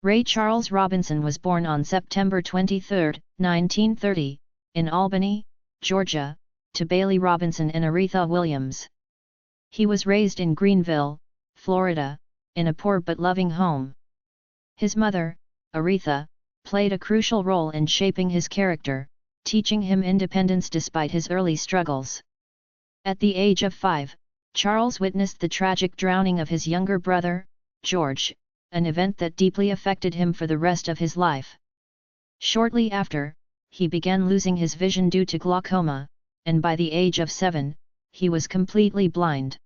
Ray Charles Robinson was born on September 23, 1930, in Albany, Georgia, to Bailey Robinson and Aretha Williams. He was raised in Greenville, Florida, in a poor but loving home. His mother, Aretha, played a crucial role in shaping his character, teaching him independence despite his early struggles. At the age of 5, Charles witnessed the tragic drowning of his younger brother, George, an event that deeply affected him for the rest of his life. Shortly after, he began losing his vision due to glaucoma, and by the age of 7, he was completely blind.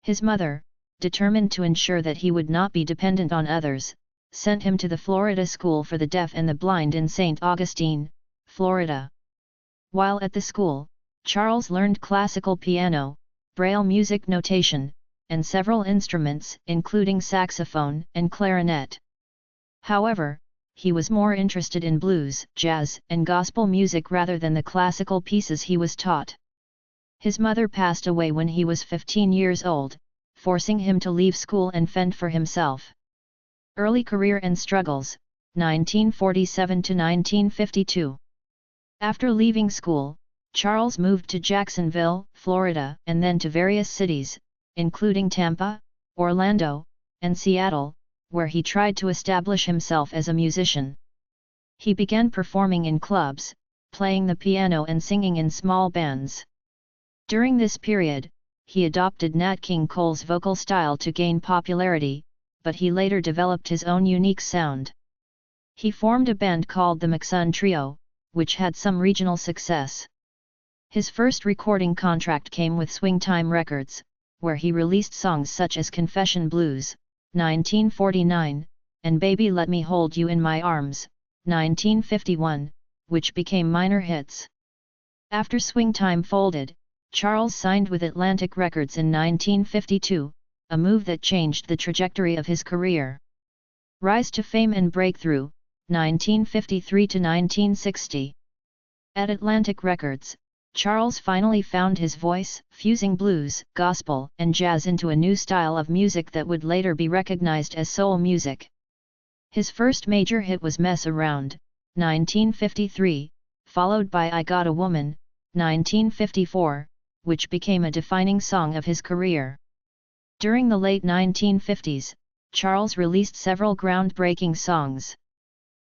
His mother, determined to ensure that he would not be dependent on others, sent him to the Florida School for the Deaf and the Blind in St. Augustine, Florida. While at the school, Charles learned classical piano, Braille music notation, and several instruments including saxophone and clarinet. However, he was more interested in blues, jazz, and gospel music rather than the classical pieces he was taught. His mother passed away when he was 15 years old, forcing him to leave school and fend for himself. Early career and struggles, 1947 to 1952. After leaving school, Charles moved to Jacksonville, Florida, and then to various cities, including Tampa, Orlando, and Seattle, where he tried to establish himself as a musician. He began performing in clubs, playing the piano and singing in small bands. During this period, he adopted Nat King Cole's vocal style to gain popularity, but he later developed his own unique sound. He formed a band called the McSun Trio, which had some regional success. His first recording contract came with Swingtime Records, where he released songs such as Confession Blues, 1949, and Baby Let Me Hold You in My Arms, 1951, which became minor hits. After Swingtime folded, Charles signed with Atlantic Records in 1952, a move that changed the trajectory of his career. Rise to Fame and Breakthrough, 1953 to 1960. At Atlantic Records, Charles finally found his voice, fusing blues, gospel, and jazz into a new style of music that would later be recognized as soul music. His first major hit was Mess Around, 1953, followed by I Got a Woman, 1954, which became a defining song of his career. During the late 1950s, Charles released several groundbreaking songs.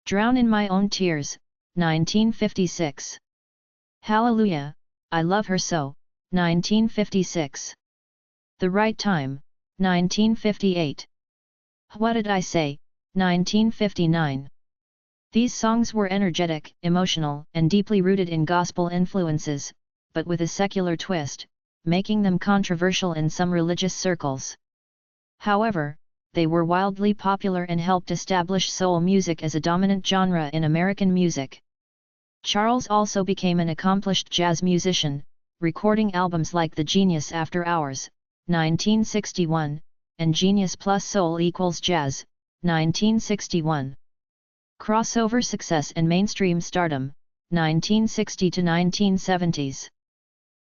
Drown in My Own Tears, 1956. Hallelujah, I Love Her So, 1956. The Right Time, 1958. What Did I Say, 1959. These songs were energetic, emotional, and deeply rooted in gospel influences, but with a secular twist, making them controversial in some religious circles. However, they were wildly popular and helped establish soul music as a dominant genre in American music. Charles also became an accomplished jazz musician, recording albums like The Genius After Hours, 1961, and Genius Plus Soul Equals Jazz, 1961. Crossover success and mainstream stardom, 1960 to 1970s.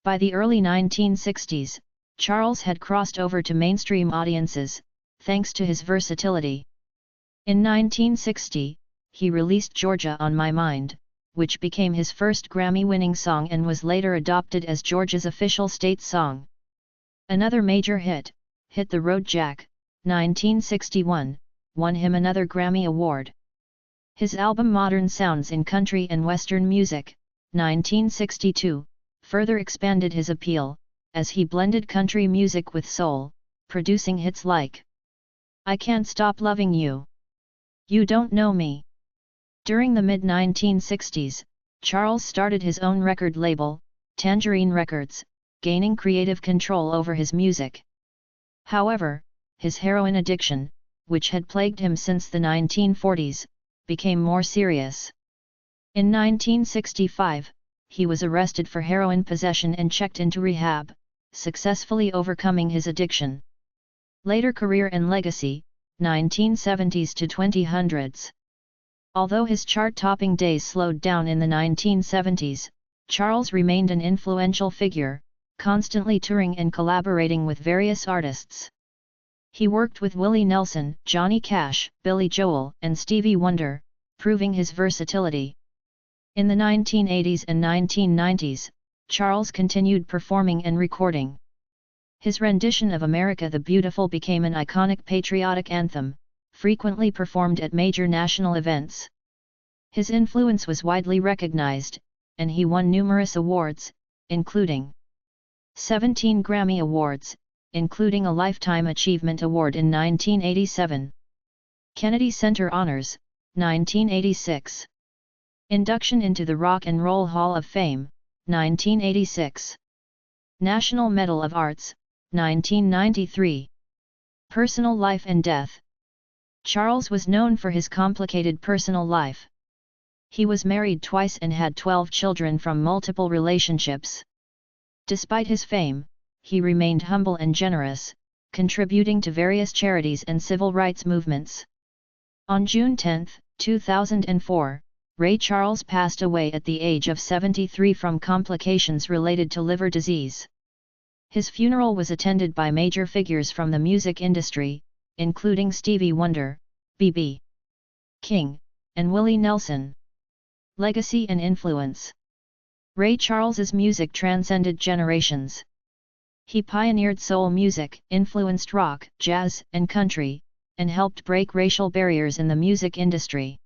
By the early 1960s, Charles had crossed over to mainstream audiences, thanks to his versatility. In 1960, he released Georgia on My Mind, which became his first Grammy-winning song and was later adopted as Georgia's official state song. Another major hit, Hit the Road Jack, 1961, won him another Grammy Award. His album Modern Sounds in Country and Western Music, 1962, further expanded his appeal, as he blended country music with soul, producing hits like I Can't Stop Loving You, You Don't Know Me. During the mid-1960s, Charles started his own record label, Tangerine Records, gaining creative control over his music. However, his heroin addiction, which had plagued him since the 1940s, became more serious. In 1965, he was arrested for heroin possession and checked into rehab, successfully overcoming his addiction. Later career and legacy, 1970s to 2000s. Although his chart-topping days slowed down in the 1970s, Charles remained an influential figure, constantly touring and collaborating with various artists. He worked with Willie Nelson, Johnny Cash, Billy Joel, and Stevie Wonder, proving his versatility. In the 1980s and 1990s, Charles continued performing and recording. His rendition of America the Beautiful became an iconic patriotic anthem, frequently performed at major national events. His influence was widely recognized, and he won numerous awards, including 17 Grammy Awards, including a Lifetime Achievement Award in 1987. Kennedy Center Honors, 1986. Induction into the Rock and Roll Hall of Fame, 1986. National Medal of Arts, 1993. Personal life and death. Charles was known for his complicated personal life. He was married twice and had 12 children from multiple relationships. Despite his fame, he remained humble and generous, contributing to various charities and civil rights movements. On June 10, 2004, Ray Charles passed away at the age of 73 from complications related to liver disease. His funeral was attended by major figures from the music industry, including Stevie Wonder, B.B. King, and Willie Nelson. Legacy and influence. Ray Charles's music transcended generations. He pioneered soul music, influenced rock, jazz, and country, and helped break racial barriers in the music industry.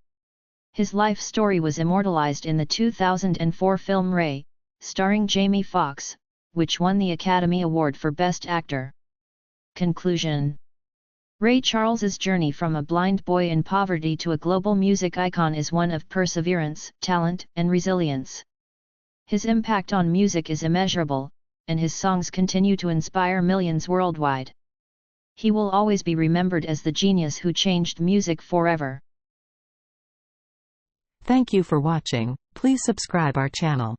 His life story was immortalized in the 2004 film Ray, starring Jamie Foxx, which won the Academy Award for Best Actor. Conclusion. Ray Charles's journey from a blind boy in poverty to a global music icon is one of perseverance, talent, and resilience. His impact on music is immeasurable, and his songs continue to inspire millions worldwide. He will always be remembered as the genius who changed music forever. Thank you for watching. Please subscribe our channel.